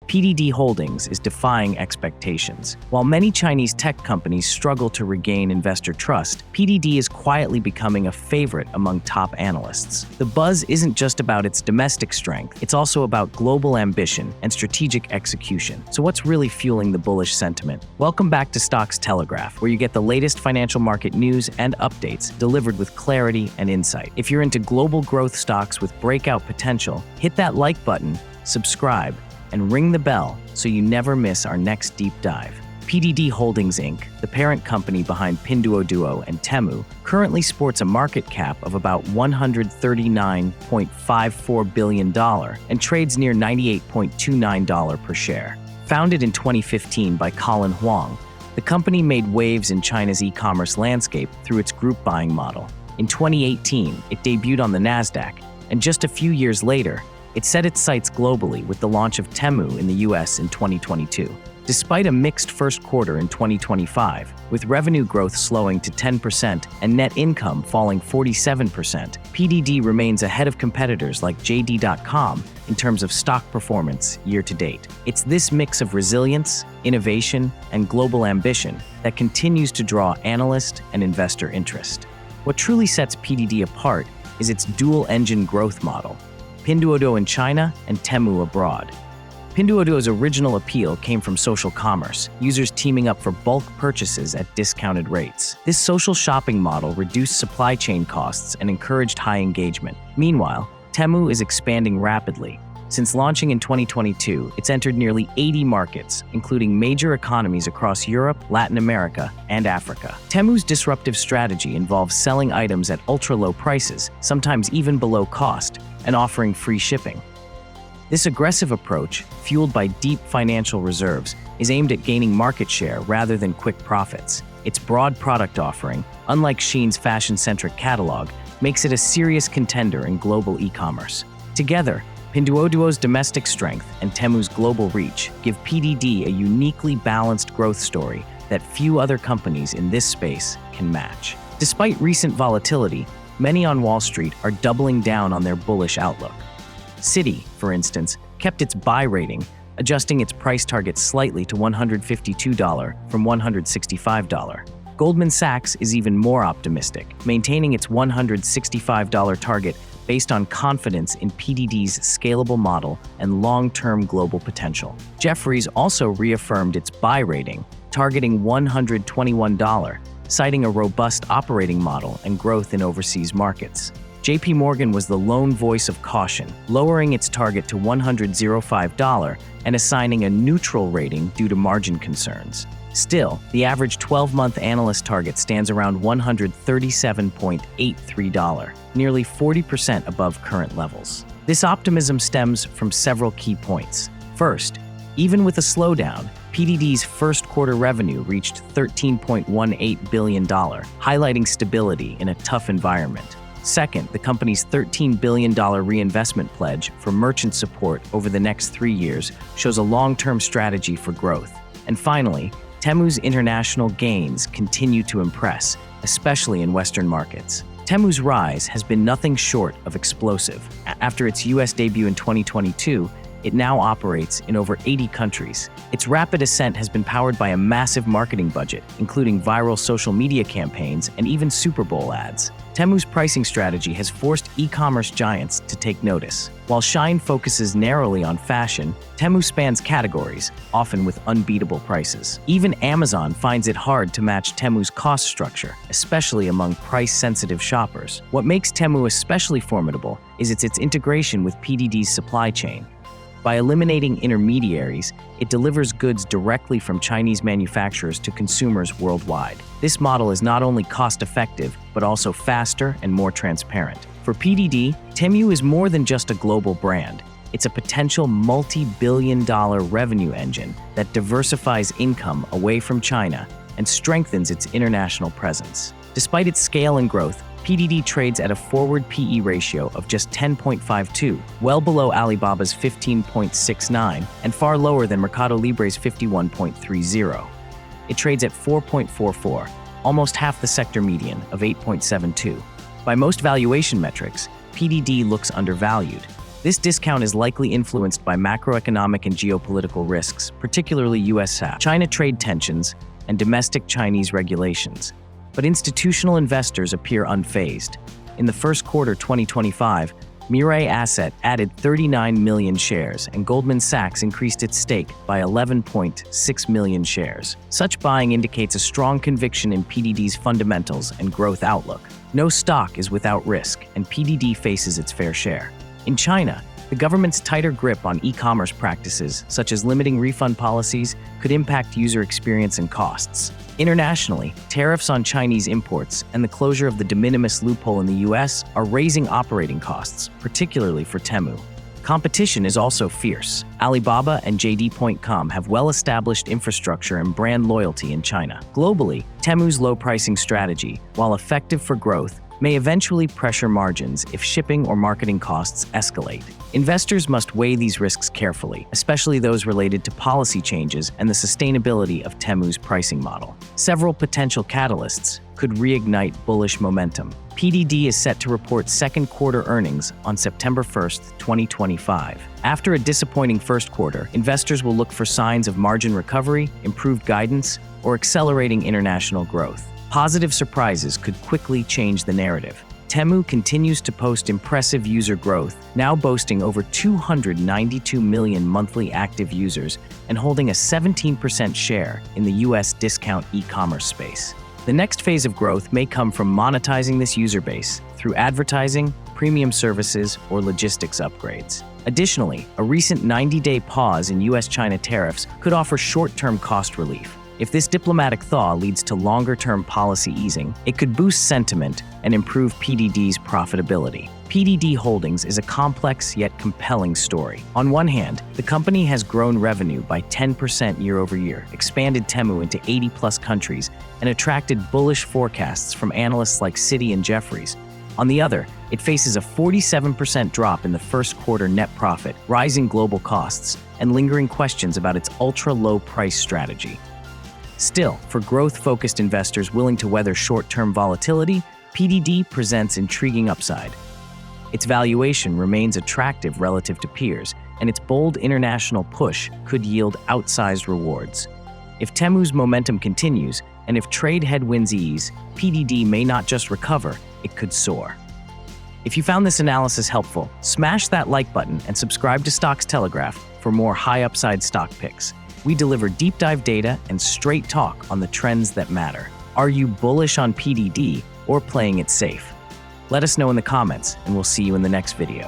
PDD Holdings is defying expectations. While many Chinese tech companies struggle to regain investor trust, PDD is quietly becoming a favorite among top analysts. The buzz isn't just about its domestic strength, it's also about global ambition and strategic execution. So what's really fueling the bullish sentiment? Welcome back to Stocks Telegraph, where you get the latest financial market news and updates delivered with clarity and insight. If you're into global growth stocks with breakout potential, hit that like button, subscribe, and ring the bell so you never miss our next deep dive. PDD Holdings Inc., the parent company behind Pinduoduo and Temu, currently sports a market cap of about $139.54 billion and trades near $98.29 per share. Founded in 2015 by Colin Huang, the company made waves in China's e-commerce landscape through its group buying model. In 2018, it debuted on the NASDAQ, and just a few years later, it set its sights globally with the launch of Temu in the US in 2022. Despite a mixed first quarter in 2025, with revenue growth slowing to 10% and net income falling 47%, PDD remains ahead of competitors like JD.com in terms of stock performance year to date. It's this mix of resilience, innovation, and global ambition that continues to draw analyst and investor interest. What truly sets PDD apart is its dual-engine growth model: Pinduoduo in China and Temu abroad. Pinduoduo's original appeal came from social commerce, users teaming up for bulk purchases at discounted rates. This social shopping model reduced supply chain costs and encouraged high engagement. Meanwhile, Temu is expanding rapidly. Since launching in 2022, it's entered nearly 80 markets, including major economies across Europe, Latin America, and Africa. Temu's disruptive strategy involves selling items at ultra-low prices, sometimes even below cost, and offering free shipping. This aggressive approach, fueled by deep financial reserves, is aimed at gaining market share rather than quick profits. Its broad product offering, unlike Shein's fashion-centric catalog, makes it a serious contender in global e-commerce. Together, Pinduoduo's domestic strength and Temu's global reach give PDD a uniquely balanced growth story that few other companies in this space can match. Despite recent volatility, many on Wall Street are doubling down on their bullish outlook. Citi, for instance, kept its buy rating, adjusting its price target slightly to $152 from $165. Goldman Sachs is even more optimistic, maintaining its $165 target based on confidence in PDD's scalable model and long-term global potential. Jefferies also reaffirmed its buy rating, targeting $121, citing a robust operating model and growth in overseas markets. JP Morgan was the lone voice of caution, lowering its target to $105 and assigning a neutral rating due to margin concerns. Still, the average 12-month analyst target stands around $137.83, nearly 40% above current levels. This optimism stems from several key points. First, even with a slowdown, PDD's first quarter revenue reached $13.18 billion, highlighting stability in a tough environment. Second, the company's $13 billion reinvestment pledge for merchant support over the next 3 years shows a long-term strategy for growth. And finally, Temu's international gains continue to impress, especially in Western markets. Temu's rise has been nothing short of explosive. After its US debut in 2022, it now operates in over 80 countries. Its rapid ascent has been powered by a massive marketing budget, including viral social media campaigns and even Super Bowl ads. Temu's pricing strategy has forced e-commerce giants to take notice. While Shein focuses narrowly on fashion, Temu spans categories, often with unbeatable prices. Even Amazon finds it hard to match Temu's cost structure, especially among price-sensitive shoppers. What makes Temu especially formidable is its integration with PDD's supply chain. By eliminating intermediaries, it delivers goods directly from Chinese manufacturers to consumers worldwide. This model is not only cost-effective, but also faster and more transparent. For PDD, Temu is more than just a global brand. It's a potential multi-billion-dollar revenue engine that diversifies income away from China and strengthens its international presence. Despite its scale and growth, PDD trades at a forward PE ratio of just 10.52, well below Alibaba's 15.69 and far lower than Mercado Libre's 51.30. It trades at 4.44, almost half the sector median of 8.72. By most valuation metrics, PDD looks undervalued. This discount is likely influenced by macroeconomic and geopolitical risks, particularly US-China trade tensions and domestic Chinese regulations. But institutional investors appear unfazed. In the first quarter 2025, Mirae Asset added 39 million shares, and Goldman Sachs increased its stake by 11.6 million shares. Such buying indicates a strong conviction in PDD's fundamentals and growth outlook. No stock is without risk, and PDD faces its fair share. In China, the government's tighter grip on e-commerce practices, such as limiting refund policies, could impact user experience and costs. Internationally, tariffs on Chinese imports and the closure of the de minimis loophole in the US are raising operating costs, particularly for Temu. Competition is also fierce. Alibaba and JD.com have well-established infrastructure and brand loyalty in China. Globally, Temu's low pricing strategy, while effective for growth, may eventually pressure margins if shipping or marketing costs escalate. Investors must weigh these risks carefully, especially those related to policy changes and the sustainability of Temu's pricing model. Several potential catalysts could reignite bullish momentum. PDD is set to report second quarter earnings on September 1, 2025. After a disappointing first quarter, investors will look for signs of margin recovery, improved guidance, or accelerating international growth. Positive surprises could quickly change the narrative. Temu continues to post impressive user growth, now boasting over 292 million monthly active users and holding a 17% share in the US discount e-commerce space. The next phase of growth may come from monetizing this user base through advertising, premium services, or logistics upgrades. Additionally, a recent 90-day pause in US-China tariffs could offer short-term cost relief. If this diplomatic thaw leads to longer-term policy easing, it could boost sentiment and improve PDD's profitability. PDD Holdings is a complex yet compelling story. On one hand, the company has grown revenue by 10% year-over-year, expanded Temu into 80-plus countries, and attracted bullish forecasts from analysts like Citi and Jefferies. On the other, it faces a 47% drop in the first quarter net profit, rising global costs, and lingering questions about its ultra-low price strategy. Still, for growth-focused investors willing to weather short-term volatility, PDD presents intriguing upside. Its valuation remains attractive relative to peers, and its bold international push could yield outsized rewards. If Temu's momentum continues, and if trade headwinds ease, PDD may not just recover, it could soar. If you found this analysis helpful, smash that like button and subscribe to Stocks Telegraph for more high-upside stock picks. We deliver deep dive data and straight talk on the trends that matter. Are you bullish on PDD or playing it safe? Let us know in the comments, and we'll see you in the next video.